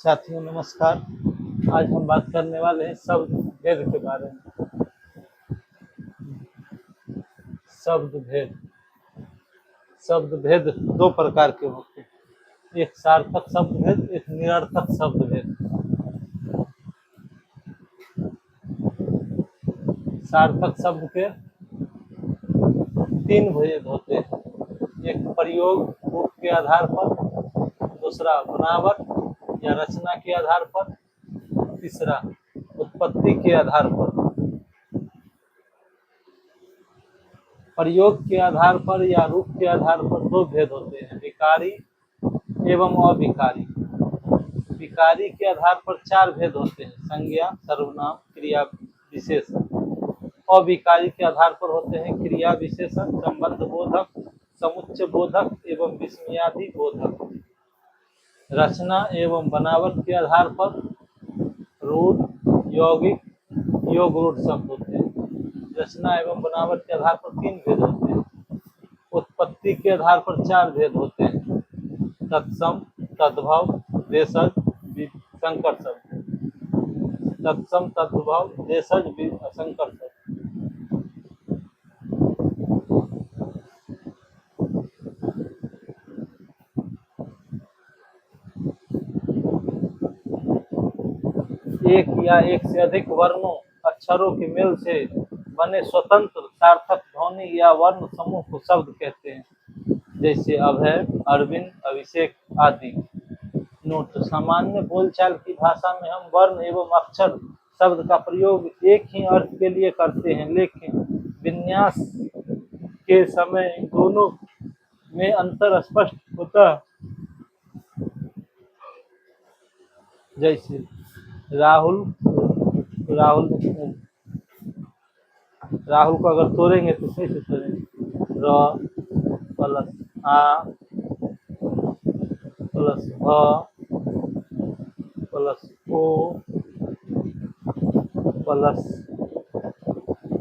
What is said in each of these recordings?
साथियों नमस्कार। आज हम बात करने वाले हैं शब्द भेद के बारे में। शब्द भेद शब्द भेद दो प्रकार के होते हैं, एक सार्थक शब्द भेद, एक निरर्थक शब्द भेद। सार्थक शब्द के तीन भेद होते हैं, एक प्रयोग रूप के आधार पर, दूसरा बनावट या रचना के आधार पर, तीसरा उत्पत्ति के आधार पर। प्रयोग के आधार पर या रूप के आधार पर दो भेद होते हैं, विकारी एवं अविकारी। विकारी के आधार पर चार भेद होते हैं, संज्ञा, सर्वनाम, क्रिया, विशेषण। अविकारी के आधार पर होते हैं क्रिया विशेषण, संबंध बोधक, समुच्चय बोधक एवं विस्मयादि बोधक। रचना एवं बनावट के आधार पर रूढ़, यौगिक, योग रूढ़ शब्द होते हैं। रचना एवं बनावट के आधार पर तीन भेद होते हैं। उत्पत्ति के आधार पर चार भेद होते हैं, तत्सम, तद्भव, देशज, संकर शब्द। तत्सम, तद्भव, देशज, संकर शब्द। एक या एक से अधिक वर्णों, अक्षरों के मेल से बने स्वतंत्र सार्थक ध्वनि या वर्ण समूह को शब्द कहते हैं, जैसे अभय, अरविंद, अभिषेक आदि। नोट: सामान्य बोलचाल की भाषा में हम वर्ण एवं अक्षर शब्द का प्रयोग एक ही अर्थ के लिए करते हैं, लेकिन विन्यास के समय इन दोनों में अंतर स्पष्ट होता है। जैसे राहुल राहुल राहुल को अगर तोड़ेंगे तो कैसे तोड़ेंगे? र प्लस आ प्लस भ प्लस ओ प्लस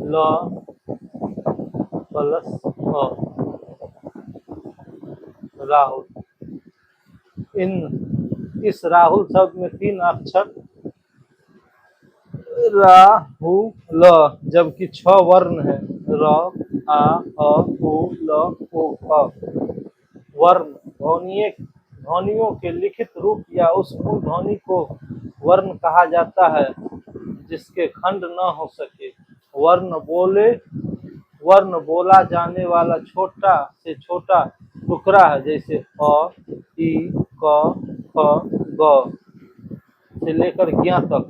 ल प्लस अ। राहुल। इस राहुल शब्द में तीन अक्षर राहुल, जबकि 6 वर्ण है, र, आ, अ, उ, ल, उ, अ। वर्ण ध्वनियों के लिखित रूप या उस मूल ध्वनि को वर्ण कहा जाता है जिसके खंड न हो सके। वर्ण बोला जाने वाला छोटा से छोटा टुकड़ा है, जैसे अ, ई, क, ख, ग से लेकर ज्ञ तक।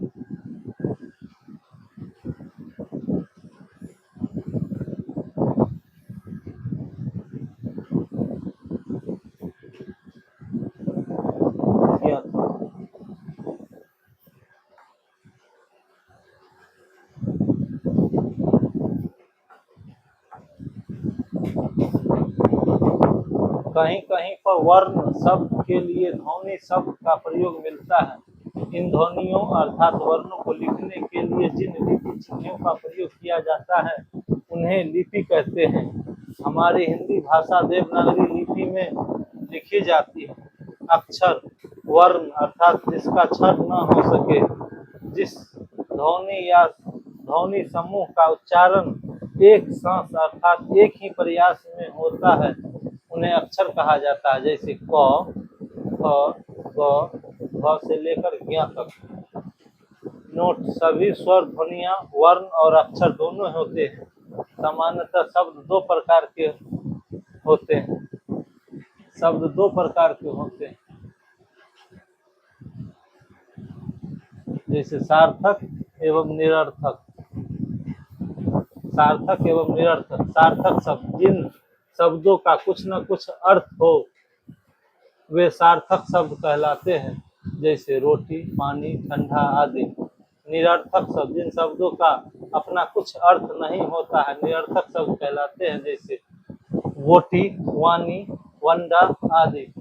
ज्ञ तक। कहीं कहीं पर वर्ण शब्द के लिए ध्वनि शब्द का प्रयोग मिलता है। इन ध्वनियों अर्थात वर्णों को लिखने के लिए जिन लिपि चिन्हों का प्रयोग किया जाता है उन्हें लिपि कहते हैं। हमारी हिंदी भाषा देवनागरी लिपि में लिखी जाती है। अक्षर वर्ण अर्थात जिसका छद न हो सके, जिस ध्वनि या ध्वनि समूह का उच्चारण एक सांस अर्थात एक ही प्रयास में होता है, उन्हें अक्षर कहा जाता है, जैसे क, ख, ग, घ से लेकर ज्ञ तक। नोट: सभी स्वर ध्वनियां वर्ण और अक्षर दोनों होते हैं। सामान्यतः शब्द दो प्रकार के होते हैं, जैसे सार्थक एवं निरर्थक। सार्थक शब्द जिन शब्दों का कुछ न कुछ अर्थ हो वे सार्थक शब्द कहलाते हैं, जैसे रोटी, पानी, ठंडा आदि। निरर्थक शब्द जिन शब्दों का अपना कुछ अर्थ नहीं होता है, निरर्थक शब्द कहलाते हैं, जैसे वोटी, वानी, वंडा आदि।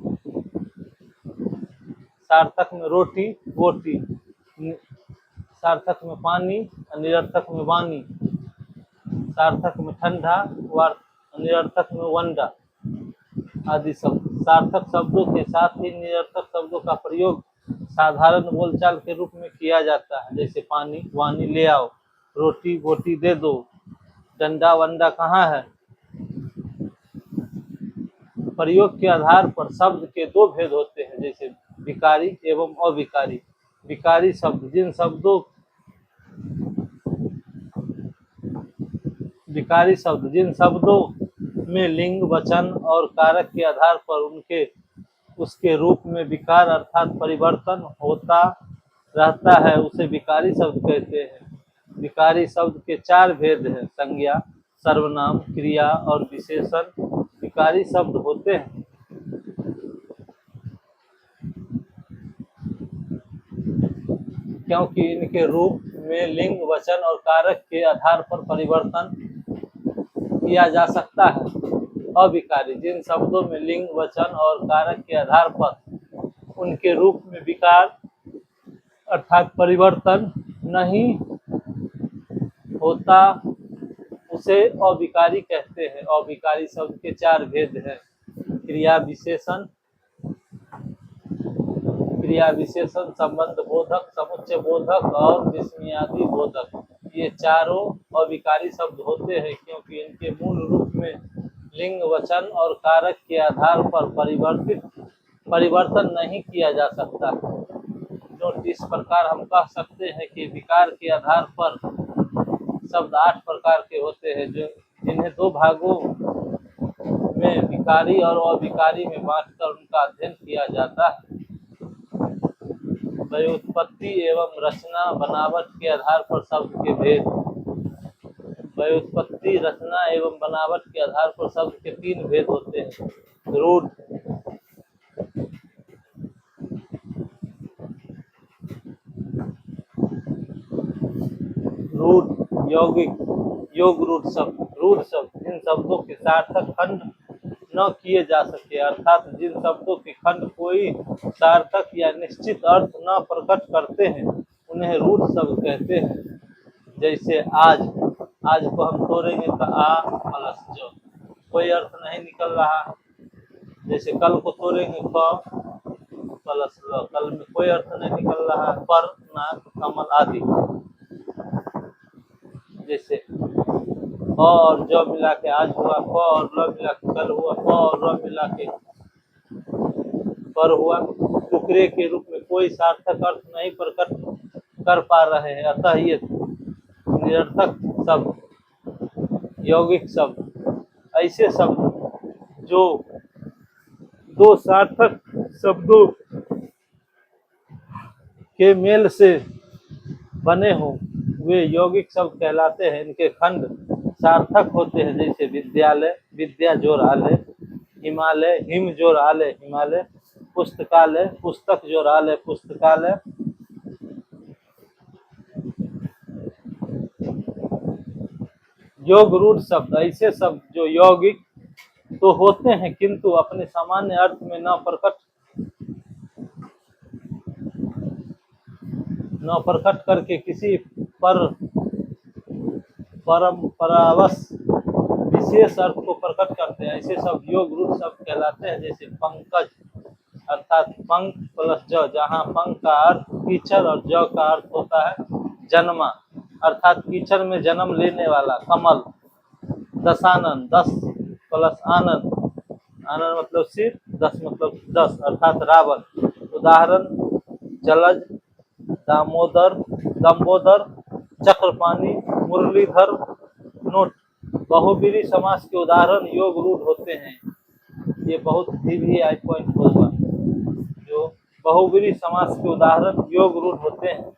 सार्थक में रोटी, वोटी, सार्थक में पानी, निरर्थक में वानी, सार्थक में ठंडा, निरर्थक में वंडा आदि शब्द। सार्थक शब्दों के साथ ही निरर्थक शब्दों का प्रयोग साधारण बोलचाल के रूप में किया जाता है, जैसे पानी वानी ले आओ, रोटी बोटी दे दो, डंडा वंडा कहाँ है। प्रयोग के आधार पर शब्द के दो भेद होते हैं, जैसे विकारी एवं अविकारी। विकारी शब्द जिन शब्दों में लिंग वचन और कारक के आधार पर उसके रूप में विकार अर्थात परिवर्तन होता रहता है, उसे विकारी शब्द कहते हैं। विकारी शब्द के चार भेद हैं, संज्ञा, सर्वनाम, क्रिया और विशेषण विकारी शब्द होते हैं। क्योंकि इनके रूप में लिंग वचन और कारक के आधार पर परिवर्तन किया जा सकता है। अविकारी जिन शब्दों में लिंग वचन और कारक के आधार पर उनके रूप में विकार अर्थात परिवर्तन नहीं होता, उसे अविकारी कहते हैं। अविकारी शब्द के चार भेद हैं, क्रिया विशेषण, संबंध बोधक, समुच्चय बोधक और विस्मयादि बोधक। ये चारों अविकारी शब्द होते हैं क्योंकि इनके मूल रूप में लिंग वचन और कारक के आधार पर परिवर्तन नहीं किया जा सकता। जो इस प्रकार हम कह सकते हैं कि विकार के आधार पर शब्द 8 प्रकार के होते हैं, जो जिन्हें दो भागों में विकारी और अविकारी में बांटकर उनका अध्ययन किया जाता है। व्युत्पत्ति एवं रचना बनावट के आधार पर शब्द के भेद। व्युत्पत्ति, रचना एवं बनावट के आधार पर शब्द के तीन भेद होते हैं, रूढ़, यौगिक, योग रूढ़ शब्द। रूढ़ शब्द जिन शब्दों के सार्थक खंड न किए जा सके, अर्थात जिन शब्दों के खंड कोई सार्थक या निश्चित अर्थ न प्रकट करते हैं, उन्हें रूढ़ शब्द कहते हैं। जैसे आज को हम तोड़ेंगे तो आ प्लस जो, कोई अर्थ नहीं निकल रहा। जैसे कल को तोड़ेंगे क प्लस ल, कल में कोई अर्थ नहीं निकल रहा। पर, नाक, कमल आदि। जैसे और जो मिला के आज हुआ, क और ल मिला के कल हुआ, प और र मिला के पर हुआ। टुकड़े के रूप में कोई सार्थक अर्थ नहीं प्रकट कर पा रहे हैं, अतः ये निरर्थक शब्द, यौगिक शब्द। ऐसे शब्द जो दो सार्थक शब्दों के मेल से बने हों, वे यौगिक शब्द कहलाते हैं। इनके खंड सार्थक होते हैं, जैसे विद्यालय, विद्या जोर आलय, हिमालय, हिम जोर आलय, हिमालय, पुस्तकालय, पुस्तक जोर आलय, पुस्तकालय। योग रूढ़ शब्द ऐसे शब्द जो यौगिक तो होते हैं किंतु अपने सामान्य अर्थ में न प्रकट करके किसी परंपरावश विशेष अर्थ को प्रकट करते हैं, ऐसे शब्द योग रूढ़ शब्द कहलाते हैं। जैसे पंकज अर्थात पंख प्लस ज, जहाँ पंख का अर्थ कीचड़ और ज का अर्थ होता है जन्मा अर्थात कीचड़ में जन्म लेने वाला। कमल, दशानन, 10 प्लस आनंद, आनंद मतलब सिर, 10 मतलब 10 अर्थात रावण। उदाहरण जलज, दम्बोदर, चक्रपाणी, मुरलीधर, नोट। बहुब्रीहि समास के उदाहरण योग रूढ़ होते हैं। ये बहुत ही आई पॉइंट होगा, जो बहुब्रीहि समास के उदाहरण योग रूढ़ होते हैं।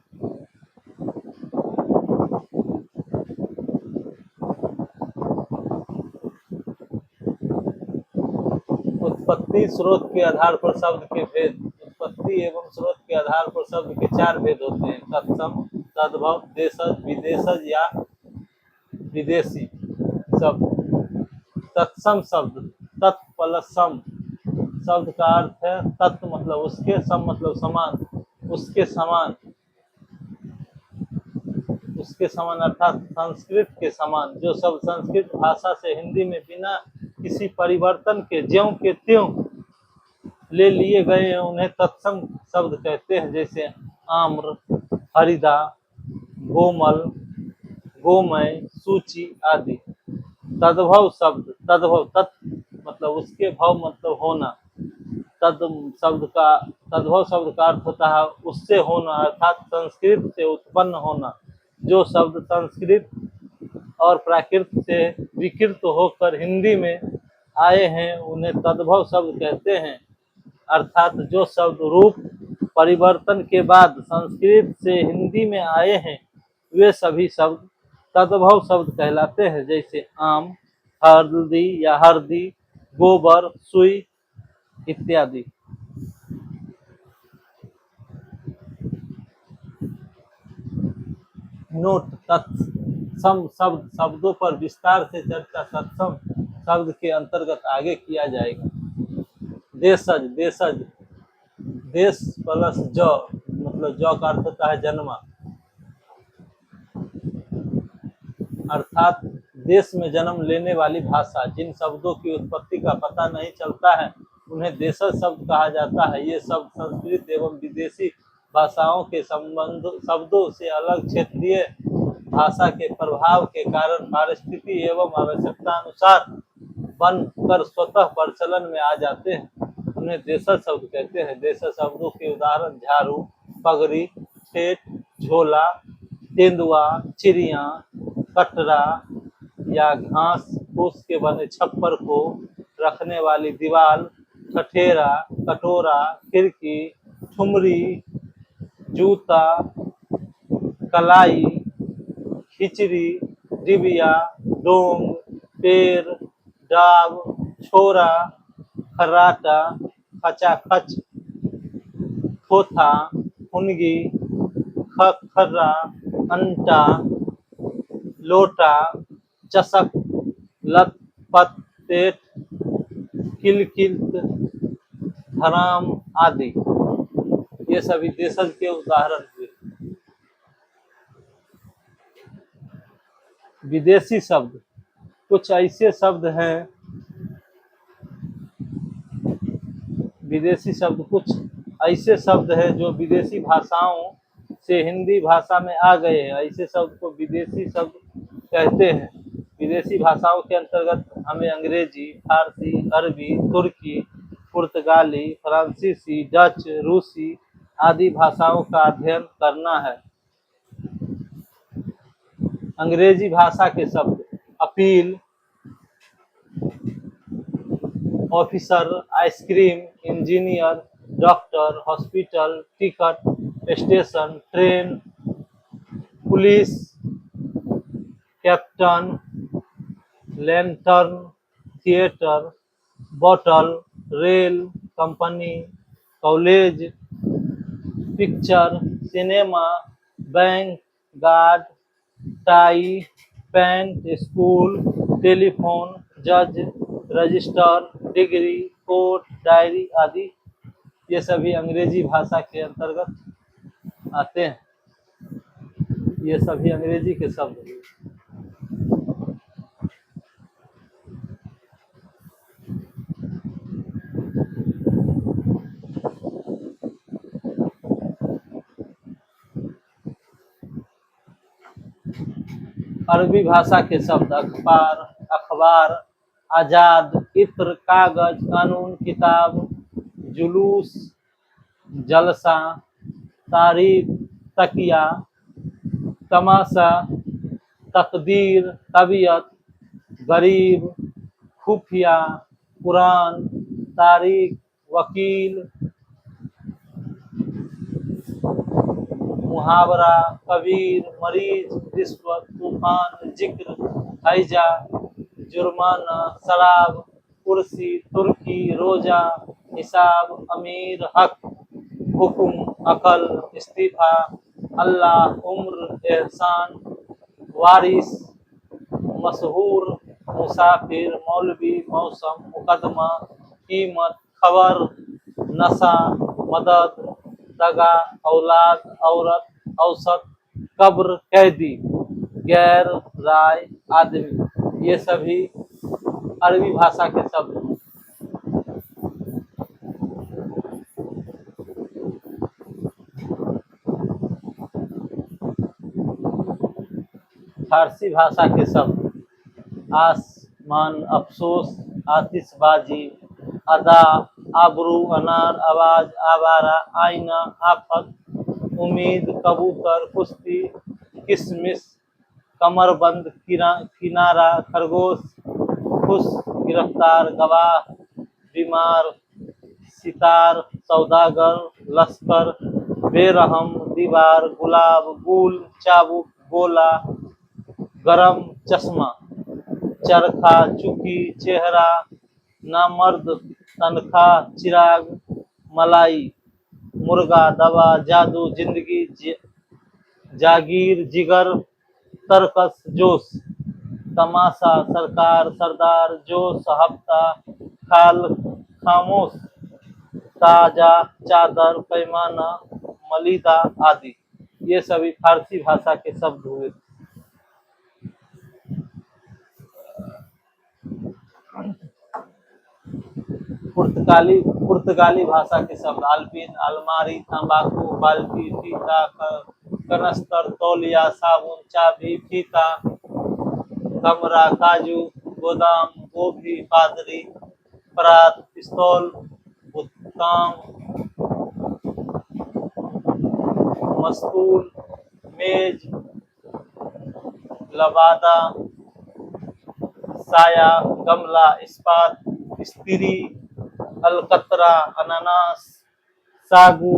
उत्पत्ति स्रोत के आधार पर शब्द के भेद। उत्पत्ति एवं स्रोत के आधार पर शब्द के चार भेद होते हैं, तत्सम, तद्भव, देशज, विदेशज या विदेशी शब्द। तत्सम शब्द, तत् प्लस सम शब्द का अर्थ है तत्व मतलब उसके, सम मतलब समान, उसके समान, अर्थात संस्कृत के समान। जो शब्द संस्कृत भाषा से हिंदी में बिना किसी परिवर्तन के ज्यों के त्यों ले लिए गए हैं उन्हें तत्सम शब्द कहते हैं, जैसे आम्र, हरिदा, गोमल, गोमय, सूची आदि। तद्भव शब्द, तद्भव तत् मतलब उसके भव मतलब होना, तद शब्द का तद्भव शब्द का अर्थ होता है उससे होना, अर्थात संस्कृत से उत्पन्न होना। जो शब्द संस्कृत और प्राकृत से विकृत होकर हिंदी में आए हैं उन्हें तद्भव शब्द कहते हैं, अर्थात जो शब्द रूप परिवर्तन के बाद संस्कृत से हिंदी में आए हैं वे सभी शब्द तद्भव शब्द कहलाते हैं, जैसे आम, हल्दी या हरदी, गोबर, सुई इत्यादि। नोट, तत्सम शब्द, शब्दों पर विस्तार से चर्चा तत्सम शब्द के अंतर्गत आगे किया जाएगा। देशज, देशज, देश प्लस ज मतलब ज का अर्थ होता है जन्मा, अर्थात देश में जन्म लेने वाली भाषा। जिन शब्दों की उत्पत्ति का पता नहीं चलता है उन्हें देशज शब्द कहा जाता है। ये शब्द संस्कृत एवं विदेशी भाषाओं के संबंध शब्दों से अलग क्षेत्रीय भाषा के प्रभाव के कारण परिस्थिति एवं आवश्यकता अनुसार बनकर स्वतः प्रचलन में आ जाते हैं, उन्हें देशज शब्द कहते हैं। देशज शब्दों के उदाहरण झाड़ू, पगड़ी, ठेठ, झोला, तेंदुआ, चिड़िया, कटरा या घास फूस के बने छप्पर को रखने वाली दीवार, ठठेरा, कटोरा, खिड़की, ठुमरी, जूता, कलाई, खिचड़ी, डिबिया, डोंग, पेड़, डाब, छोरा, खर्राटा, खचाखच, खोथा, हुनगी, खर्रा, अंटा, लोटा, चषक, लत, पत, पेट, किलकित, धराम आदि। ये सभी देशज के उदाहरण हुए। विदेशी शब्द, कुछ ऐसे शब्द हैं विदेशी शब्द कुछ ऐसे शब्द हैं जो विदेशी भाषाओं से हिंदी भाषा में आ गए हैं, ऐसे शब्द को विदेशी शब्द कहते हैं। विदेशी भाषाओं के अंतर्गत हमें अंग्रेजी, फारसी, अरबी, तुर्की, पुर्तगाली, फ्रांसीसी, डच, रूसी आदि भाषाओं का अध्ययन करना है। अंग्रेजी भाषा के शब्द appeal, officer, ice cream, engineer, doctor, hospital, ticket, station, train, police, captain, lantern, theatre, bottle, rail, company, college, picture, cinema, bank, guard, tie, pant, school, telephone, जज, रजिस्टर, डिग्री, कोर्ट, डायरी आदि। ये सभी अंग्रेजी भाषा के अंतर्गत आते हैं। ये सभी अंग्रेजी के शब्द हैं। अरबी भाषा के शब्द अखबार, अखबार, आजाद, इत्र, कागज, कानून, किताब, जुलूस, जलसा, तारीख, तकिया, तमाशा, तकदीर, तबीयत, गरीब, खुफिया, कुरान, तारीख, वकील, मुहावरा, कबीर, मरीज, रिश्वत, तूफान, जिक्र, हैजा, जुर्माना, शराब, कुर्सी, तुर्की, रोजा, हिसाब, अमीर, हक, हुक्म, अकल, इस्तीफा, अल्लाह, उम्र, एहसान, वारिस, मशहूर, मुसाफिर, मौलवी, मौसम, मुकदमा, कीमत, खबर, नशा, मदद, दगा, औलाद, औरत, औसत, कब्र, कैदी, गैर, राय, आदमी। ये सभी अरबी भाषा के शब्द हैं। फारसी भाषा के शब्द आसमान, अफसोस, आतिशबाजी, अदा, आबरू, अनार, आवाज, आवारा, आईना, आफत, उम्मीद, कबूतर, कुश्ती, किशमिश, कमरबंद, किनारा, खरगोश, खुश, गिरफ्तार, गवाह, बीमार, सितार, सौदागर, लश्कर, बेरहम, दीवार, गुलाब, गुल, चाबुक, गोला, गरम, चश्मा, चरखा, चुकी, चेहरा, नामर्द, तनख्वाह, चिराग, मलाई, मुर्गा, दवा, जादू, जिंदगी, जागीर, जिगर, तरकस, जोश, तमाशा, सरकार, सरदार, जोश, हफ्ता, खाल, खामोश, ताजा, चादर, पैमाना, मलिदा आदि। ये सभी फारसी भाषा के शब्द हुए। पुर्तगाली भाषा के शब्द आल्पिन, अलमारी, तंबाकू, बाल्टी, फीता, कनस्तर, तौलिया, साबुन, चाबी, फीता, कमरा, काजू, गोदाम, गोभी, पादरी, परात, पिस्तौल, काम, मस्तूल, मेज, लबादा, साया, गमला, इस्पात, स्त्री, अलकतरा, अनानास, सागू,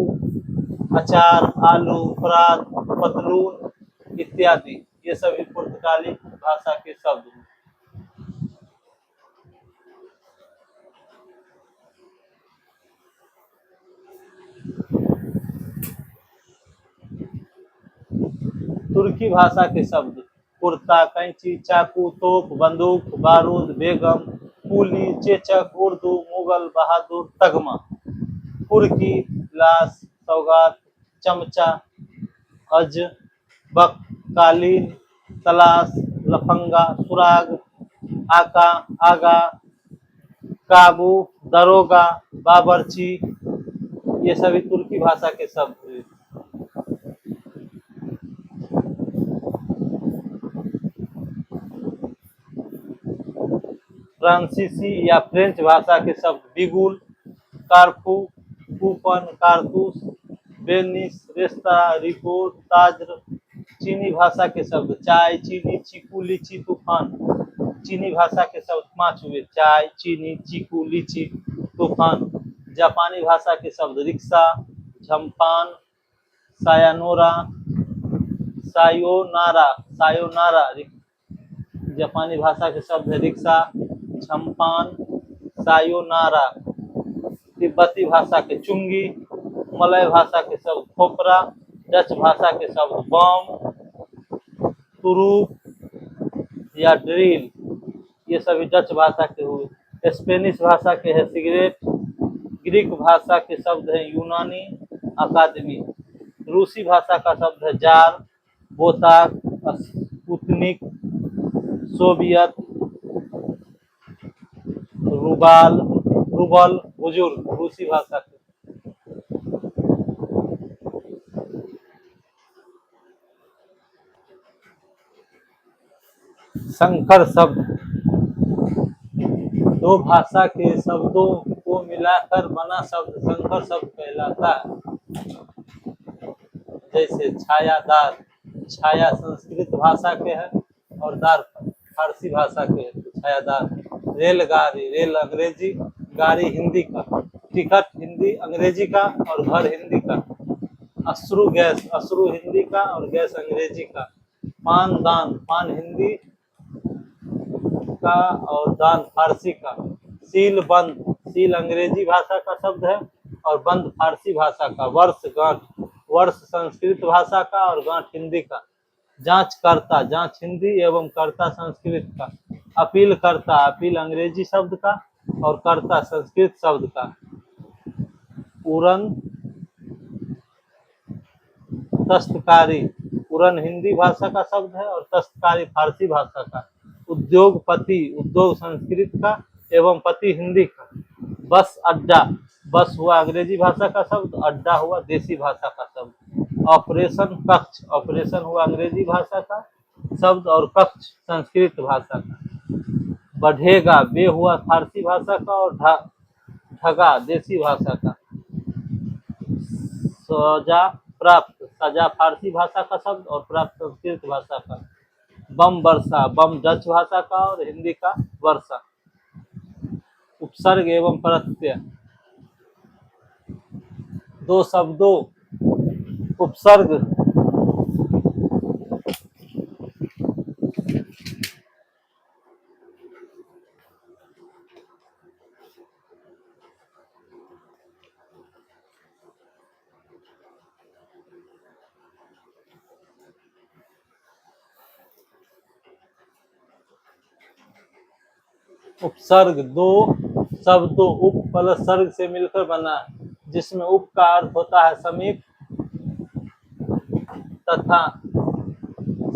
अचार, आलू, परात, पतलून इत्यादि। ये सभी पुर्तगाली भाषा के शब्द हैं। तुर्की भाषा के शब्द कुर्ता, कैंची, चाकू, तोप, बंदूक, बारूद, बेगम, कुली, चेचक, उर्दू, मुगल, बहादुर, तगमा। कुर्की, गिलास, सौगात, चमचा, अज, बक, कालीन, तलाश, लफंगा, सुराग, आका, आगा, काबू, दरोगा, बाबरची। ये सभी तुर्की भाषा के शब्द हुए। फ्रांसीसी या फ्रेंच भाषा के शब्द बिगुल, कारफू, कूपन, कारतूस, बेनिस, रेस्तरां, रिपोर्ट, ताजर। चीनी भाषा के शब्द चाय, चीनी, चीकू, लीची, तूफान। चीनी भाषा के शब्द 5 हुए, चाय, चीनी, चीकू, लीची, तूफान। जापानी भाषा के शब्द रिक्शा, झम्पान, सायानोरा, सायोनारा, सायोनारा। जापानी भाषा के शब्द है रिक्शा, झम्पान, सायोनारा। तिब्बती भाषा के चुंगी, मलय भाषा के शब्द खोपरा, डच भाषा के शब्द बम, तुरूप या ड्रिल। ये सभी डच भाषा के हुए। स्पेनिश भाषा के है सिगरेट। ग्रीक भाषा के शब्द है यूनानी, अकादमी। रूसी भाषा का शब्द है जार, बोताक, स्पुतनिक, सोवियत, रूबल, बुजुर्ग। रूसी भाषा के संकर शब्द दो भाषा के शब्दों को मिलाकर बना शब्द संकर शब्द कहलाता है। जैसे छायादार, छाया संस्कृत भाषा के है और दार फारसी भाषा के है। छायादार। रेलगाड़ी, रेल अंग्रेजी, गाड़ी हिंदी का, टिकट हिंदी अंग्रेजी का और घर हिंदी का। अश्रु गैस, अश्रु हिंदी का और गैस अंग्रेजी का। पान दान, पान हिंदी का और दान फारसी का। सील बंद, सील अंग्रेजी भाषा का शब्द है और बंद फारसी भाषा का। वर्ष गांठ, वर्ष संस्कृत भाषा का और गांठ हिंदी का। जांच करता, जांच हिंदी एवं कर्ता संस्कृत का। अपील करता, अपील अंग्रेजी शब्द का और कर्ता संस्कृत शब्द का। उड़न तस्तकारी, उड़न हिंदी भाषा का शब्द है और तस्तकारी फारसी भाषा का। उद्योगपति, उद्योग संस्कृत का एवं पति हिंदी का। बस अड्डा, बस हुआ अंग्रेजी भाषा का शब्द, अड्डा हुआ देसी भाषा का शब्द। ऑपरेशन कक्ष, ऑपरेशन हुआ अंग्रेजी भाषा का शब्द और कक्ष संस्कृत भाषा का। बढ़ेगा बे हुआ फारसी भाषा का और ढगा देसी भाषा का। सजा प्राप्त सजा फारसी भाषा का शब्द और प्राप्त संस्कृत भाषा का। बम वर्षा बम डच भाषा का और हिंदी का वर्षा। उपसर्ग एवं प्रत्यय। दो शब्दों उपसर्ग उपसर्ग दो शब्दों उप प्लस सर्ग से मिलकर बना है, जिसमें उप का अर्थ होता है समीप तथा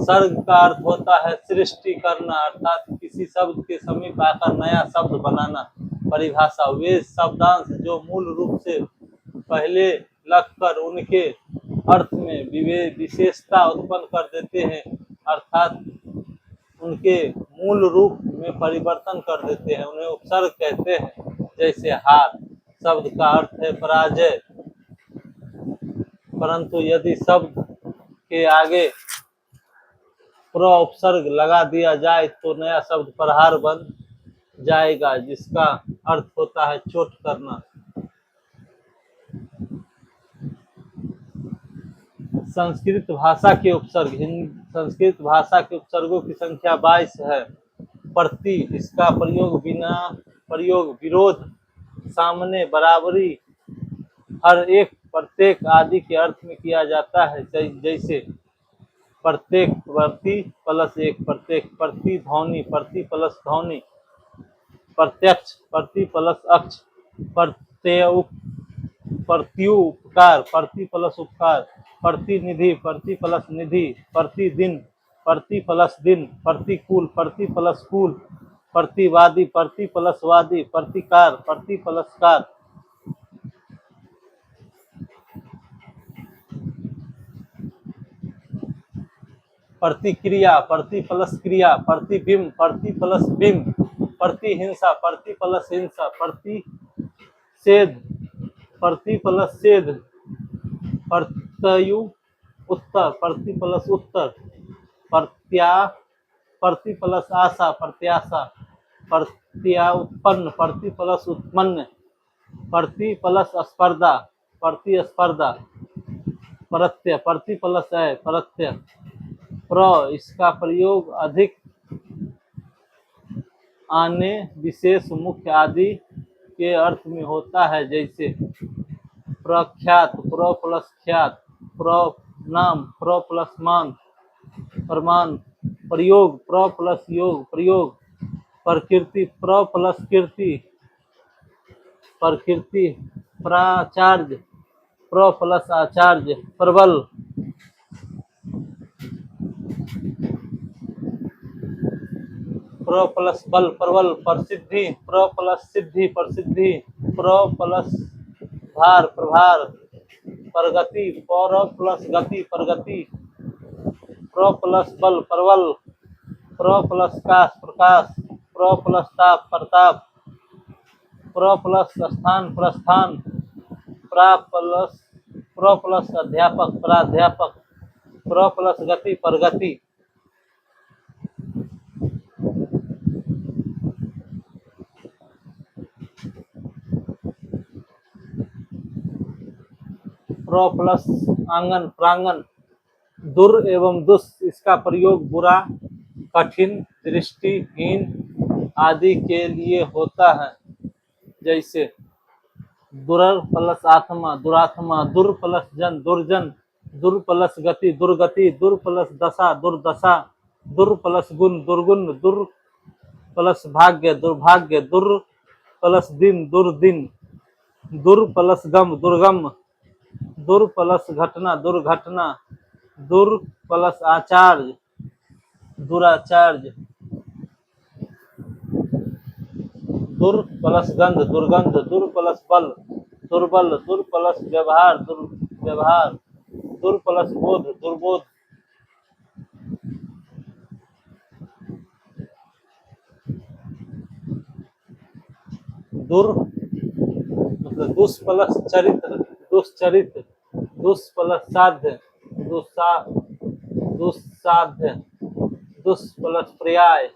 सर्ग का अर्थ होता है सृष्टि करना, अर्थात किसी शब्द के समीप आकर नया शब्द बनाना। परिभाषा वे शब्दांश जो मूल रूप से पहले लगकर उनके अर्थ में विशेषता उत्पन्न कर देते हैं, अर्थात उनके मूल रूप में परिवर्तन कर देते हैं, उन्हें उपसर्ग कहते हैं। जैसे हार शब्द का अर्थ है पराजय, परंतु यदि शब्द के आगे प्र उपसर्ग लगा दिया जाए तो नया शब्द प्रहार बन जाएगा, जिसका अर्थ होता है चोट करना। संस्कृत भाषा के उपसर्ग संस्कृत भाषा के उपसर्गों की संख्या 22 है। प्रति इसका प्रयोग विरोध, सामने, बराबरी, हर एक, प्रत्येक आदि के अर्थ में किया जाता है। जैसे प्रत्येक प्रति प्लस एक प्रत्येक, प्रति ध्वनि प्रति प्लस ध्वनि, प्रत्यक्ष प्रति प्लस अक्ष, प्रत्युपकार प्रति प्लस उपकार, प्रतिनिधि प्रति प्लस निधि, प्रतिदिन प्रति प्लस दिन, प्रतिकूल प्रति प्लस कूल, प्रतिवादी प्रति प्लस वादी, प्रतिकार प्रति प्लस कार। प्रतिक्रिया प्रति प्लस क्रिया, प्रतिबिंब प्रति प्लस बिंब, प्रतिहिंसा प्रति प्लस हिंसा, प्रतिषेध प्रति प्लस सेध, प्रत्ययु उत्तर प्रति प्लस उत्तर, प्रति प्लस आशा प्रत्याशा, प्रत्युत्पन्न प्रति प्लस उत्पन्न, प्रति प्लस स्पर्धा प्रतिस्पर्धा, प्रत्यय प्रति प्लस है प्रत्यय। इसका प्रयोग अधिक आने, विशेष, मुख्य आदि के अर्थ में होता है। जैसे प्रख्यात प्र प्लस ख्यात, प्रनाम प्र प्लस मान प्रमाण, प्रयोग प्र प्लस योग प्रयोग, प्रकृति प्र प्लस कीर्ति प्रकृति, प्राचार्य प्र प्लस आचार्य, प्रबल प्र प्लस बल प्रबल, प्रसिद्धि प्र प्लस सिद्धि प्रसिद्धि, प्र प्लस भार प्रभार, प्रगति प्र प्लस गति प्रगति, प्र प्लस बल प्रबल, प्र प्लस काश प्रकाश, प्र प्लस ताप प्रताप, प्र प्लस स्थान प्रस्थान, प्र प्लस अध्यापक प्राध्यापक, प्र प्लस गति प्रगति। प्र प्लस आंगन प्रांगण, दुर एवं दुस इसका प्रयोग बुरा, कठिन, दृष्टिहीन आदि के लिए होता है। जैसे दुरर प्लस आत्मा दुरात्मा, दुर प्लस जन दुर्जन, दुर प्लस गति दुर्गति, दुर प्लस दशा दुर्दशा, दुर प्लस गुण दुर्गुण, दुर प्लस भाग्य दुर्भाग्य, दुर प्लस दिन दुर्दिन, दुर प्लस गम दुर्गम, दुर प्लस घटना दुर्घटना, दुर प्लस आचार्य दुराचार्य, दुर प्लस गंध दुर्गंध, दुर प्लस बल दुर्बल, दुर प्लस व्यवहार दुर्व्यवहार, दुर प्लस बोध दुर्बोध। दुर मतलब दुष् प्लस चरित्र, दुष्चरित्र, दुष् प्लस साध्य, दुस्साध्य, दुष् प्लस पर्याय,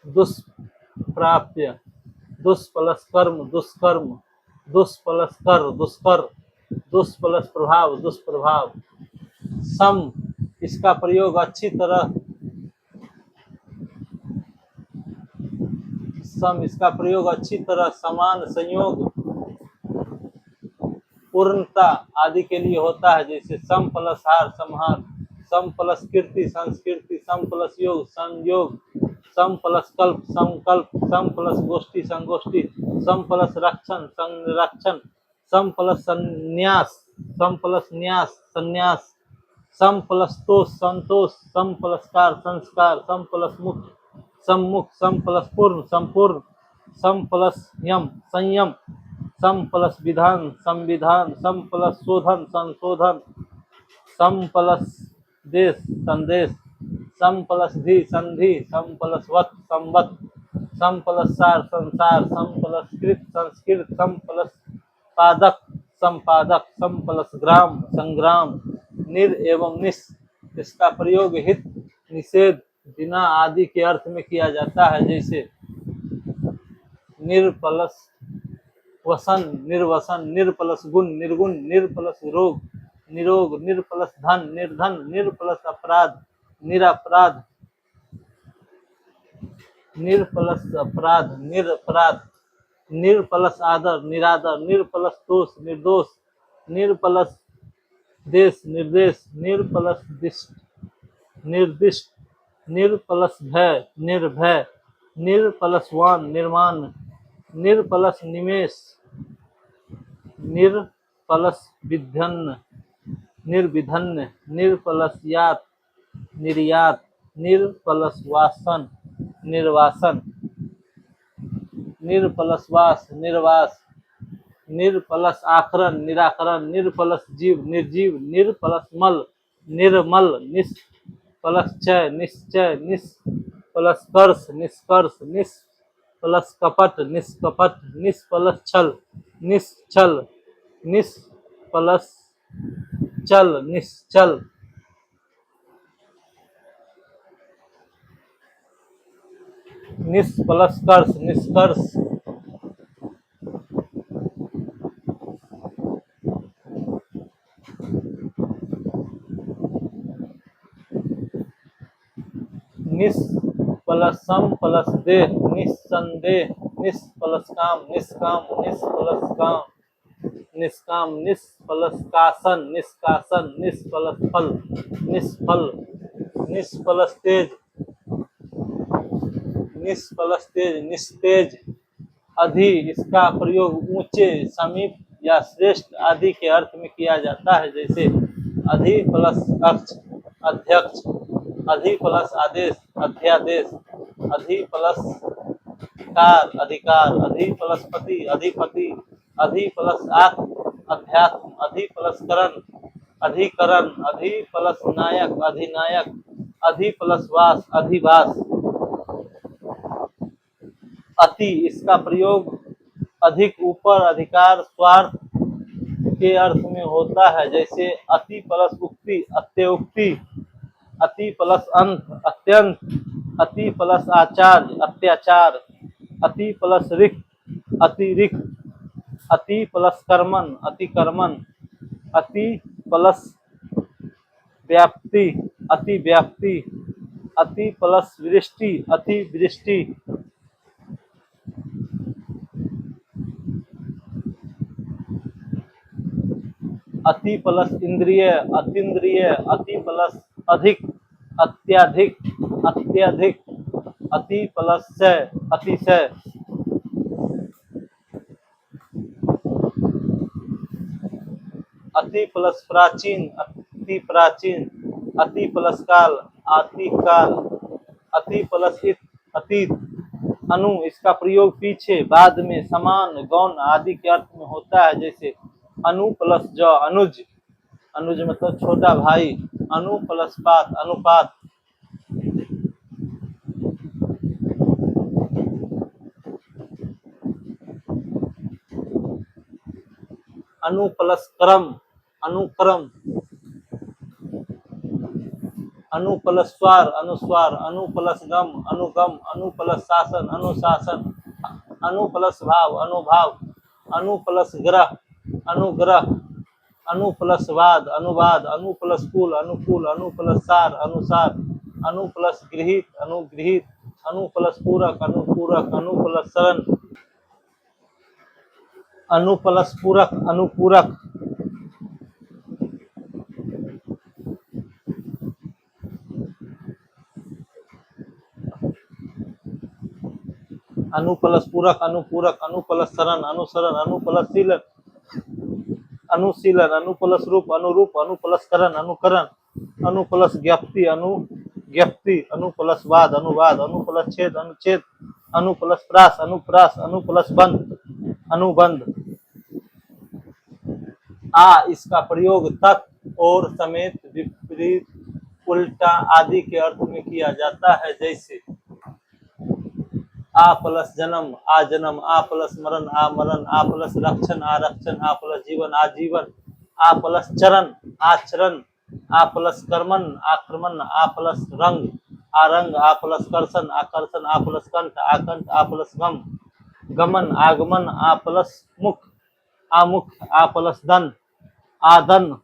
दुष्प्राप्य, दुष् प्लस कर्म, दुष्कर्म, दुष् प्लस कर, दुष्कर, दुष् प्लस प्रभाव, दुष्प्रभाव। सम इसका प्रयोग अच्छी तरह, सम इसका प्रयोग अच्छी तरह, समान, संयोग, पूर्णता आदि के लिए होता है। जैसे सम प्लस हार, संहार, सम प्लस कीर्ति, संस्कृति, सम प्लस योग, संयोग, सम प्लस कल्प, संकल्प, सम प्लस गोष्ठी, संगोष्ठी, सम प्लस रक्षण, संरक्षण, सम प्लस संन्यास, सम प्लस न्यास, संन्यास, सम प्लस तोष, संतोष, सम प्लस कार, संस्कार, सम प्लस मुख, सम्मुख, सम प्लस पूर्ण, संपूर्ण, सम प्लस यम, संयम, सम प्लस विधान, संविधान, सम प्लस शोधन, संशोधन, सम प्लस देश, संदेश, सम प्लस धी, संधि, सम प्लस वत, संवत, सम प्लस सार, संसार, सम प्लस कृत, संस्कृत, सम प्लस पादक, संपादक, सम प्लस ग्राम, संग्राम, निर एवं निस इसका प्रयोग हित, निषेध, बिना आदि के अर्थ में किया जाता है। जैसे निर प्लस वसन, निर्वसन, निर प्लस गुण, निर्गुण, निर प्लस रोग, निरोग, निर प्लस धन, निर्धन, निर प्लस अपराध, निरपराध, निर प्लस अपराध, निरपराध, निर प्लस आदर, निरादर, निर प्लस दोष, निर्दोष, निर प्लस देश, निर्देश, निर प्लस दिष्ट, निर्दिष्ट, निर प्लस भय, निर्भय, निर प्लस वान, निर्माण, निर प्लस निमेश, निर प्लस विधन्न, निर्विधन्य, निर प्लस यात, निर्यात, निर प्लस वासन, निर्वासन, निर प्लस वास, निर्वास, निर प्लस आकरण, निराकरण, निर प्लस जीव, निर्जीव, निर प्लस मल, निर्मल, निस प्लस चय, निश्चय, निस प्लस कर्ष, निष्कर्ष, निस प्लस कपट, निष्कपट, निस प्लस छल, निश्चल, निस प्लस चल, निश्चल, निस प्लस कर्ष, निष्कर्ष, निस प्लस सम प्लस देह, निस्संदेह, निस प्लस काम, निष्काम, निस प्लस काम, निष्काम, निस प्लस कासन, निष्कासन, निस प्लस फल, निष्फल, निस प्लस तेज, निस प्लस तेज, निस्तेज, अधि इसका प्रयोग ऊंचे, समीप या श्रेष्ठ आदि के अर्थ में किया जाता है। जैसे अधि प्लस अक्ष, अध्यक्ष, अधि प्लस आदेश, अध्यादेश, अधि प्लस कार, अधिकार, अधि प्लस पति, अधिपति, अधि प्लस आत्म, अध्यात्म, अधि प्लस करण, अधिकरण, अधि प्लस नायक, अधिनायक, अधि प्लस वास, अधिवास, अति इसका प्रयोग अधिक, ऊपर, अधिकार, स्वार्थ के अर्थ में होता है। जैसे अति प्लस उक्ति, अत्योक्ति, अति प्लस अंत, अत्यंत, अति प्लस आचार्य, अत्याचार, अति प्लस रिक्त, अतिरिक्त, अति प्लस कर्मन, अतिकर्मन, अति प्लस व्याप्ति, अति व्याप्ति, अति प्लस वृष्टि, अति वृष्टि, अति प्लस इंद्रिय, अतीन्द्रिय, अति प्लस अधिक, अत्याधिक, अत्यधिक, अति प्लस सय, अतिशय, अति प्लस प्राचीन, अति प्राचीन, अति प्लस काल, अति काल, अति प्लस इत, अतीत, अनु इसका प्रयोग पीछे, बाद में, समान, गौण आदि के अर्थ में होता है। जैसे अनु प्लस ज, अनुज, अनुज मतलब छोटा भाई, अनु प्लस पात, अनुपात, अनु प्लस क्रम, अनुक्रम, अनु प्लस स्वर, अनुस्वार, अनु प्लस गम, अनुगम, अनु प्लस शासन, अनुशासन, अनु प्लस भाव, अनुभाव, अनु प्लस ग्रह, अनुग्रह, अनु प्लस वाद, अनुवाद, अनु प्लस कुल, अनुकूल, अनु प्लस सार, अनुसार, अनु प्लस गृहित, अनुगृहित, अनु प्लस पूरक, अनुपूरक, अनु प्लस शरण, अनु प्लस पूरक, अनुपूरक, अनु प्लस पूरक, अनुपूरक, अनु प्लस शरण, अनुसरण, अनु प्लस शीलन, अनुशीलन, अनु प्लस रूप, अनुरूप, अनु प्लस करण, अनुकरण, अनु प्लस ज्ञप्ति, अनुज्ञप्ति, अनु प्लस वाद, अनुवाद, अनु प्लस छेद, अनुच्छेद, अनु प्लस प्रास, अनुप्रास, अनु प्लस बंध, अनुबंध। आ इसका प्रयोग तक और समेत, विपरीत, उल्टा आदि के अर्थ में किया जाता है, जैसे आ प्लस जन्म, आ जन्म, आ प्लस मरण, आ मरण, आ प्लस रक्षण, आरक्षण, आ प्लस जीवन, आजीवन, आ प्लस चरण, आचरण, आ प्लस कर्मन, आक्रमण, आ प्लस रंग, आरंग, आ प्लस कर्षण, आकर्षण, आ प्लस कंठ, आकंठ, आ प्लस गम, गमन, आगमन, आ प्लस मुख, आमुख, आ प्लस दन, आदन,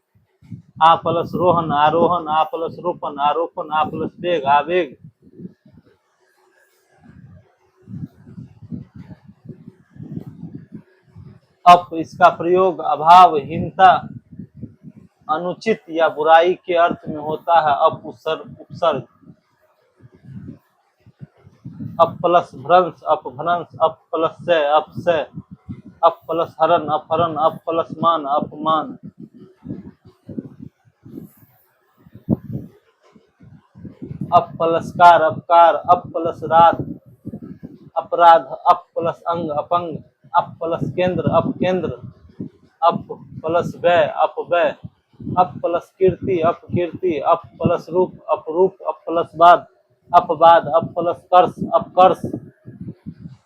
आ प्लस रोहन, आरोहण, आ प्लस रोपण, आरोपण, आ प्लस वेग, आवेग। अप इसका प्रयोग अभावहीनता, अनुचित या बुराई के अर्थ में होता है। अप उपसर्ग, अप प्लस भ्रंश, अपभ्रंश, अप प्लस से, अपसे, अप प्लस हरण, अपहरण, अप प्लस मान, अपमान, अप प्लस कार, अपकार, अप प्लस रात, अपराध, अप प्लस अंग, अपंग, अप प्लस केंद्र, अपकेंद्र, अप प्लस व्यय, अपव्यय, अप प्लस कीर्ति, अपकीर्ति, अप प्लस रूप, अपरूप, अप प्लस बाद, अपवाद, अप प्लस कर्ष, अपकर्ष।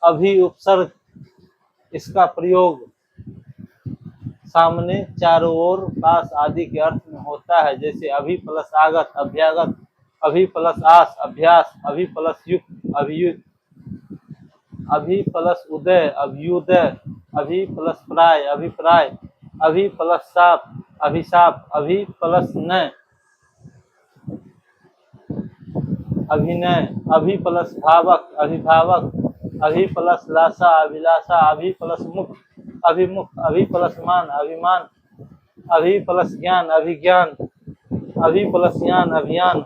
अभी उपसर्ग इसका प्रयोग सामने, चारों ओर, पास आदि के अर्थ में होता है, जैसे अभी प्लस आगत, अभ्यागत, अभी प्लस आस, अभ्यास, अभी प्लस युक्त, अभियुक्त, अभी प्लस उदय, अभ्युदय, अभी प्लस प्राय, अभिप्राय, अभी प्लस साप, अभिशाप, अभी प्लस नय, अभिनय, अभी प्लस भावक, अभिभावक, अभी प्लस लाशा, अभिलाषा, अभी प्लस मुख, अभिमुख, अभी प्लस मान, अभिमान, अभी प्लस ज्ञान, अभिज्ञान, अभी प्लस यान, अभियान।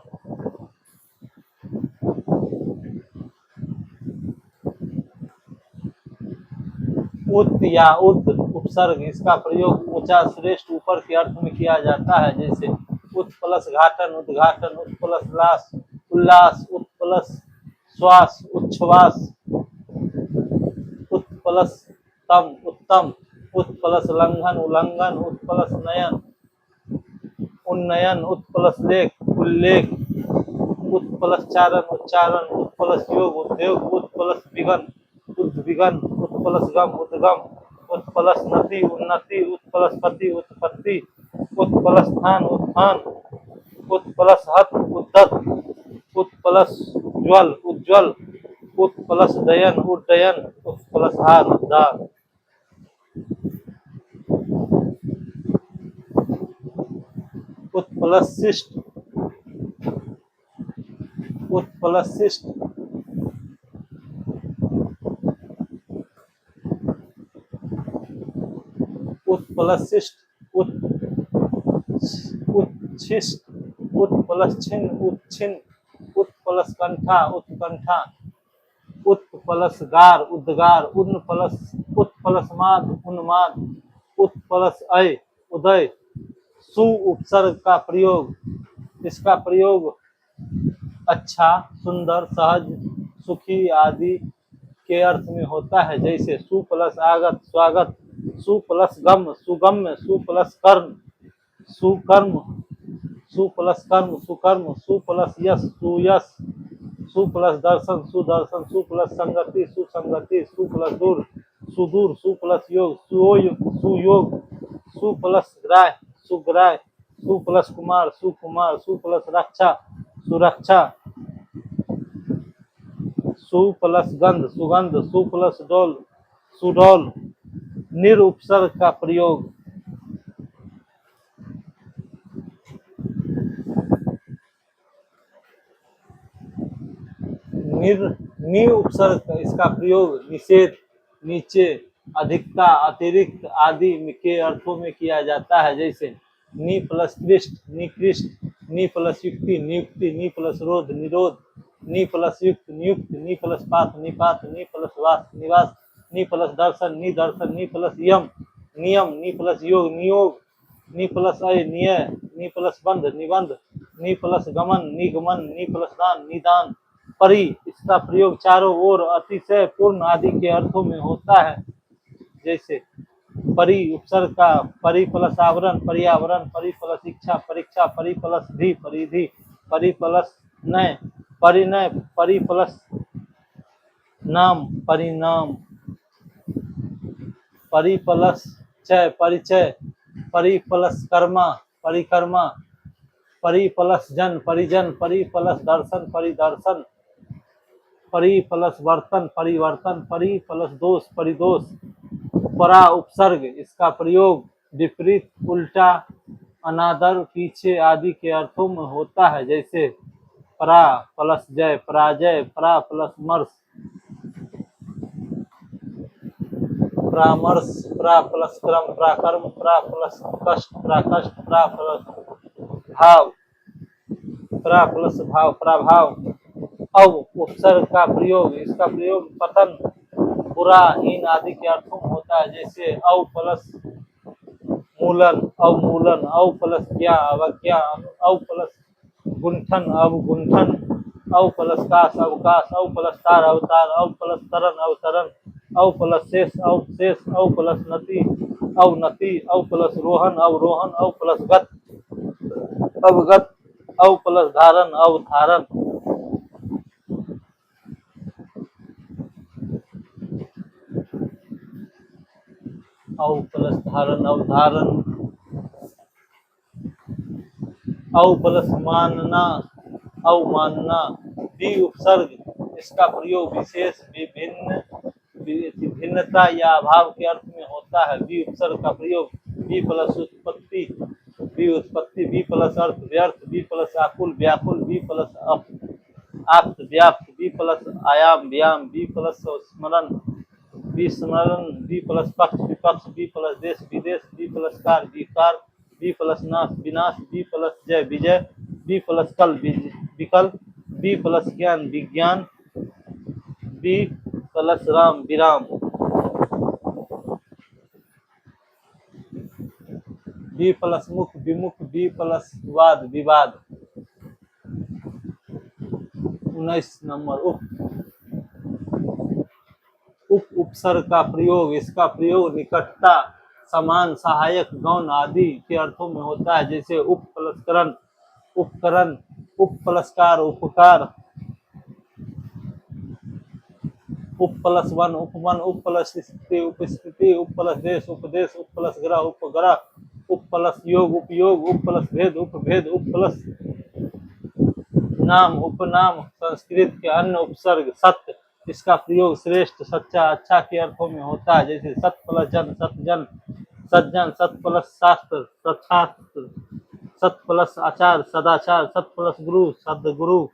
उत या उद उपसर्ग इसका प्रयोग ऊंचा, श्रेष्ठ, ऊपर के अर्थ में किया जाता है, जैसे उत प्लस घाटन, उद्घाटन, उत प्लस लाश, उल्लास, उत प्लस श्वास, उच्छ्वास, उत प्लस तम, उत्तम, उत प्लस लंघन, उल्लंघन, उत प्लस नयन, उन्नयन, उत प्लस लेख, उल्लेख, उत प्लस चारण, उच्चारण, उत प्लस योग, उद्योग, उत प्लस विघन, उद्विघन, उत प्लस गम, उद्गम, उत प्लस नति, उन्नति, उत प्लस पति, उत्पत्ति, उत प्लस स्थान, उत्थान, उत प्लस हत, उद्धत, उत प्लस ज्वल, उज्ज्वल, उत प्लस दयन, उड्डयन, उत प्लस हार, उद्धार। उत प्लस शिष्ट, उत प्लस शिष्ट, उत प्लस शिष्ट, उच्छिष्ट, उत प्लस छिन्न, उच्छिन्न, उत प्लस कंठा, उत्कंठा, उत प्लस गार, उद्गार, उन प्लस, उत प्लस माद, उन्माद, उत प्लस अय, उदय। सु उपसर्ग का प्रयोग, इसका प्रयोग अच्छा, सुंदर, सहज, सुखी आदि के अर्थ में होता है, जैसे सु प्लस आगत, स्वागत, सु प्लस गम, सुगम्य, सु प्लस कर्म, सुकर्म, सु प्लस कर्म, सुकर्म, सु प्लस यश, सुयश, सु प्लस दर्शन, सुदर्शन, सु प्लस संगति, सुसंगति, सु प्लस दूर, सुदूर, सु प्लस योग, सुयोग, सु प्लस ग्राह सुग्राह, सु प्लस कुमार सुकुमार, सु प्लस रक्षा सुरक्षा, सु प्लस गंध सुगंध, सु प्लस डोल सुडौल। निर उपसर्ग का प्रयोग, नि उपसर्ग इसका प्रयोग निषेध, नीचे, अधिकता, अतिरिक्त आदि के अर्थों में किया जाता है। जैसे नि प्लस कृष्ट निकृष्ट, नि प्लस युक्ति नियुक्ति, नि प्लस रोध निरोध, नि प्लस युक्त नियुक्त, नि प्लस पात निपात, नि प्लस वास निवास, नि प्लस दर्शन निदर्शन, नि प्लस यम नियम, नि प्लस योग नियोग, नि प्लस अय नियय, नि प्लस बंध निबंध, नि प्लस गमन निगमन, नि प्लस दान निदान। परि इसका प्रयोग चारों ओर अतिशय पूर्ण आदि के अर्थों में होता है। जैसे परि उपसर्ग का परि प्लस आवरण पर्यावरण, परि प्लस इच्छा परीक्षा, परि प्लस धी परिधि, परि प्लस नय परिणय, परि प्लस नाम परिणाम, परि प्लस चय परिचय, परि प्लस कर्मा परिकर्मा, परि प्लस जन परिजन, परि प्लस दर्शन परिदर्शन, परि प्लस वर्तन परिवर्तन, परि प्लस दोष परिदोष। परा उपसर्ग इसका प्रयोग विपरीत उल्टा अनादर पीछे आदि के अर्थों में होता है। जैसे परा प्लस जय पराजय, परा प्लस मर्स परामर्श, परा प्लस क्रम पराक्रम, परा प्लस कष्ट पराकष्ट, परा प्लस भाव परा प्लस भाव प्रभाव। अब उपसर्ग का प्रयोग इसका प्रयोग पतन बुरा हीन आदि के अर्थों में होता है। जैसे अव प्लस मूलन अवमूलन, अव प्लस ज्ञा अवज्ञा, अव प्लस गुंठन अवगुंठन, अव प्लस काश अवकाश, अव प्लस तार अवतार, अव प्लस तरन अवतरण, अव प्लस शेष अवशेष, अव प्लस नति अवनति, अव प्लस रोहन अवरोहन, अव प्लस गत अवगत, अव प्लस धारण अवधारण। अव प्लस धारण अवधारण, अव प्लस मानना अवमानना। वि उपसर्ग इसका प्रयोग विशेष विभिन्न भिन्नता या अभाव के अर्थ में होता है। वि उपसर्ग का प्रयोग वि प्लस उत्पत्ति वि उत्पत्ति, वि प्लस अर्थ व्यर्थ, वि प्लस आकुल व्याकुल, वि प्लस आप्त व्याप्त, वि प्लस आयाम व्याम, वि प्लस स्मरण विस्मरण, वि प्लस पक्ष विपक्ष, वि प्लस देश विदेश, वि प्लस कार विकार, वि प्लस नाश विनाश, वि प्लस जय विजय, वि प्लस कल विकल, वि प्लस ज्ञान विज्ञान, वि प्लस राम विराम, वि प्लस मुख विमुख, वि प्लस वाद विवाद। 19 नंबर उप उपसर्ग का प्रयोग इसका प्रयोग निकटता समान सहायक गौण आदि के अर्थों में होता है। जैसे उप प्लस करण उपकरण, उप प्लस कार उपकार, उप प्लस वन उपवन, उप प्लस स्थिति उपस्थिति, उप प्लस देश उपदेश, उप प्लस ग्रह उपग्रह, उप प्लस योग उपयोग, उप प्लस भेद उपभेद, उप प्लस नाम उपनाम। संस्कृत के अन्य उपसर्ग सत्य इसका प्रयोग श्रेष्ठ सच्चा अच्छा के अर्थों में होता है। जैसे सत प्लस जन सतजन सज्जन, सत प्लस शास्त्र सत्शास्त्र, सत प्लस आचार सदाचार, सत प्लस गुरु सदगुरु,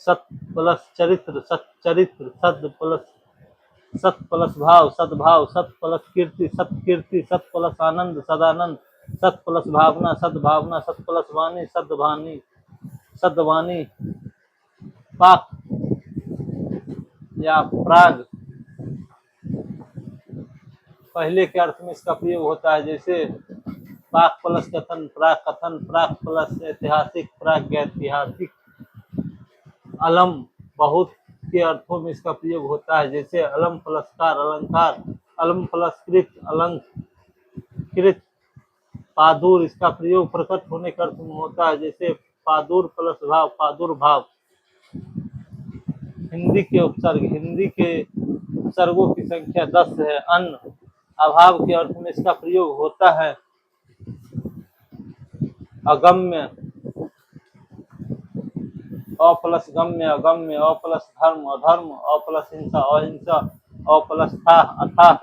सत प्लस चरित्र सच्चरित्र, सत प्लस भाव सद्भाव, सत प्लस कीर्ति सत्कीर्ति, सत प्लस आनंद सदानंद, सत प्लस भावना सद्भावना, सत प्लस वाणी सद्वाणी सद्वाणी। पाक या प्राग पहले के अर्थ में इसका प्रयोग होता है। जैसे पाक प्लस कथन प्राग कथन, प्राग प्लस ऐतिहासिक प्रागैतिहासिक। अलम बहुत के अर्थों में इसका प्रयोग होता है। जैसे अलम प्लस कार अलंकार, अलम प्लस कृत अलंकृत। पादुर इसका प्रयोग प्रकट होने के अर्थ में होता है। जैसे पादुर प्लस भाव पादुर्भाव। हिंदी के उपसर्ग हिंदी के उपसर्गों की संख्या 10 है। अन्न अभाव के अर्थ में इसका प्रयोग होता है अगम्य, अ प्लस गम्य अगम्य, अ प्लस धर्म अधर्म, अ प्लस हिंसा अहिंसा, अ प्लस था अथाह,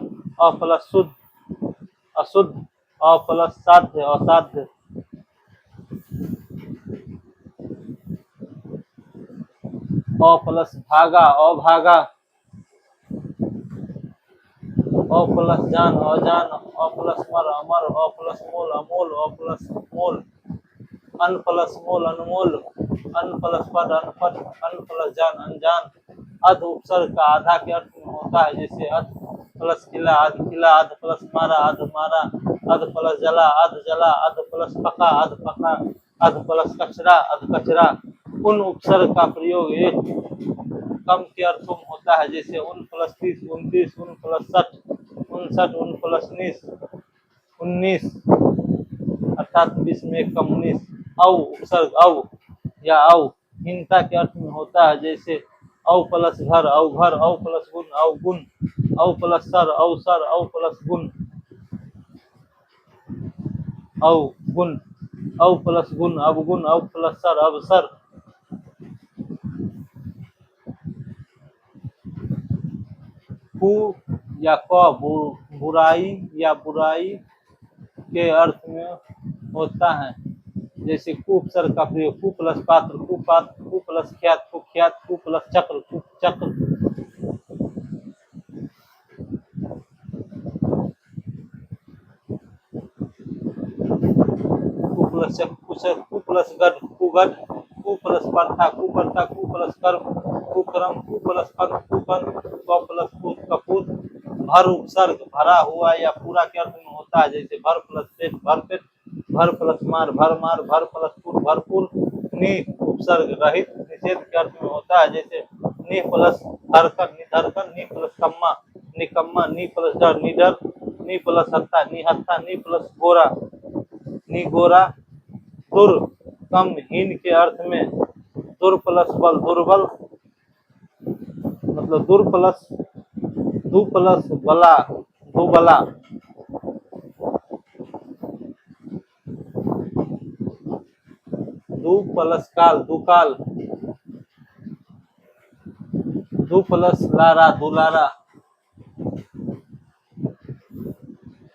अ प्लस शुद्ध अशुद्ध, अ प्लस साध्य असाध्य, अ प्लस भागा अभागा, अ प्लस जान अजान, अ प्लस मर अमर, अ प्लस मोल अमोल, अ प्लस मोल, अन प्लस मोल अनमोल, अन प्लस पद अनपद, अन प्लस जान अनजान। अध उपसर्ग का आधा के अर्थ में होता है, जैसे अध प्लस किला अध किला, अध प्लस मारा अध मारा, अध प्लस जला अध जला, अध प्लस पका अध पका, अध प्लस कचरा अध कचरा। उन उपसर्ग का प्रयोग एक कम के अर्थों में होता है, जैसे उन प्लस 30 29, उन प्लस 60 59, उन प्लस 19 अर्थात 20 में एक कम 19। औ उपसर्ग औ या औ हीनता के अर्थ में होता है, जैसे औ प्लस घर अवघर, औ प्लस गुण अवगुण, औ प्लस सर अवसर, औ प्लस गुण अवगुण, औ प्लस गुण अवगुण, औ प्लस सर अवसर। कु या क बुराई या बुराई के अर्थ में होता है, जैसे कुपसर्ग का प्रयोग कु प्लस पात्र कुपात्र, कु प्लस ख्यात कुख्यात, कु प्लस चक्र कुचक्र। कु प्लस कु प्लस गढ़ कुगढ़, कु प्लस प्रथा कुप्रथा, कु प्लस कर्म कुकर्म, कु प्लस पंथ कुपंथ, क प्लस पूत कपूत। भर उपसर्ग भरा हुआ या पूरा के अर्थ में होता है, जैसे भर प्लस पेट भरपेट, भर प्लस मार भरमार, भर प्लस पुर भरपुर। नि उपसर्ग रहित निषेध के अर्थ में होता है, जैसे नि प्लस धरकर निधरकर, नि प्लस कम्मा निकम्मा, नि प्लस डर निडर, नि प्लस हत्था निहत्था, नि प्लस गोरा निगोरा। दुर कम हीन के अर्थ में दुर प्लस बल दुर्बल, मतलब दुर प्लस दु प्लस बला दुबला। दु प्लस काल दुकाल, दु प्लस लारा दुलारा,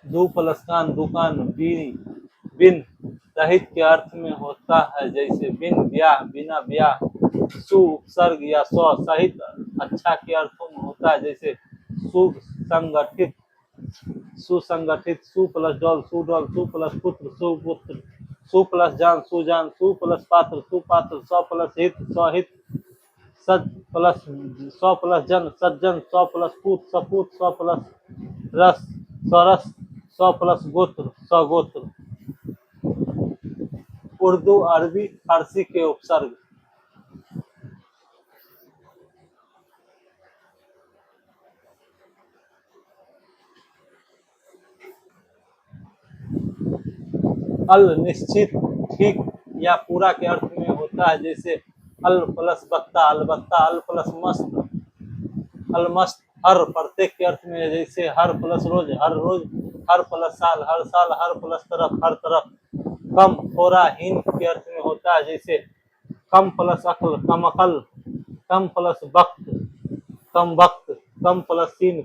दु प्लस कान दुकान बिन रहित के अर्थ में होता है, जैसे बिन ब्याह बिना ब्याह। सु उपसर्ग या स्व सहित अच्छा के अर्थों में होता है, जैसे सुसंगठित सुसंगठित, सु प्लस डॉल सुडॉल, सु प्लस पुत्र सुपुत्र, सु प्लस जान सुजान, सु प्लस पात्र सुपात्र, स प्लस हित सहित, सज प्लस स प्लस जन सज्जन, स प्लस पूत सपूत, स प्लस रस सरस, स प्लस गोत्र सगोत्र। उर्दू अरबी फारसी के उपसर्ग। अल निश्चित ठीक या पूरा के अर्थ में होता है, जैसे अल प्लस बत्ता अलबत्ता, अल प्लस मस्त अलमस्त। हर प्रत्येक के अर्थ में, जैसे हर प्लस रोज हर रोज, हर प्लस साल हर प्लस तरफ हर तरफ। कम थोड़ा हीन के अर्थ में होता है, जैसे कम प्लस अक्ल कम अकल, कम प्लस वक्त कम वक्त, कम प्लस सीन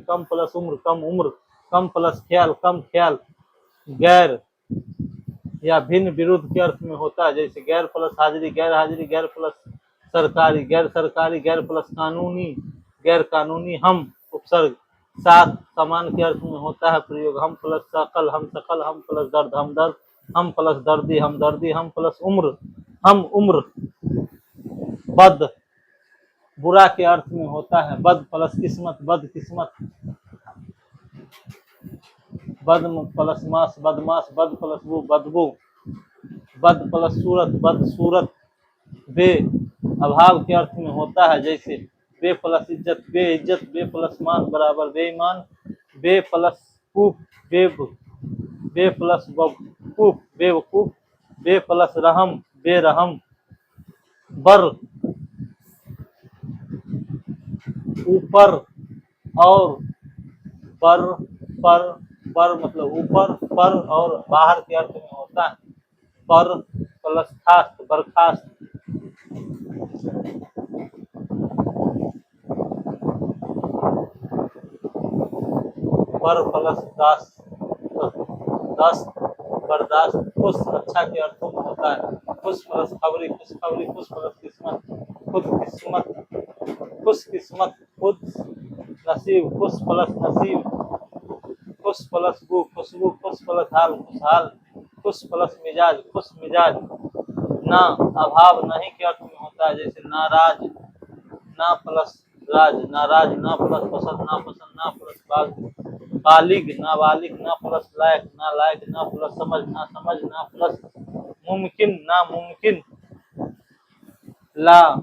कम प्लस उम्र, कम प्लस ख्याल कम ख्याल। गैर या भिन्न विरुद्ध के अर्थ में होता है, जैसे गैर प्लस हाजिरी गैर हाजिरी, गैर प्लस सरकारी गैर प्लस कानूनी गैर कानूनी। हम उपसर्ग साथ समान के अर्थ में होता है प्रयोग, हम प्लस सकल हम सकल, हम प्लस दर्द हम दर्द, हम प्लस दर्दी हम दर्दी, हम प्लस उम्र हम उम्र। बद बुरा के अर्थ में होता है, बद प्लस किस्मत बद किस्मत, बद प्लस मास बदमाश, बद प्लस बदबू, बद प्लस सूरत बद सूरत। बे अभाव के अर्थ में होता है, जैसे बे प्लस इज्जत बेइज्जत, बे प्लस मान बराबर बेईमान, बे प्लस कूफ बे प्लस वकूफ बेवकूफ, बे प्लस रहम बेरहम। बर ऊपर और बर पर मतलब ऊपर, पर और बाहर के अर्थ में होता है। पर प्लस खास्त, बर्खास्त। पर प्लस दास, दस, बर्दाश्त। खुश अच्छा के अर्थों में होता है। खुश प्लस खबरी, खुशखबरी। खुश प्लस किस्मत, खुद किस्मत। खुश किस्मत, खुद नसीब। खुश प्लस नसीब। खुश प्लस बू, खुशबू। खुश प्लस हाल, खुशहाल। खुश प्लस मिजाज, खुश मिजाज। ना अभाव, नहीं के अर्थ में होता है, जैसे नाराज, ना प्लस राज, नाराज। ना प्लस पसंद, ना पसंद। ना प्लस बालिग, नाबालिग। ना प्लस लायक, ना लायक। ना प्लस समझ, ना समझ। ना प्लस मुमकिन, नामुमकिन। ला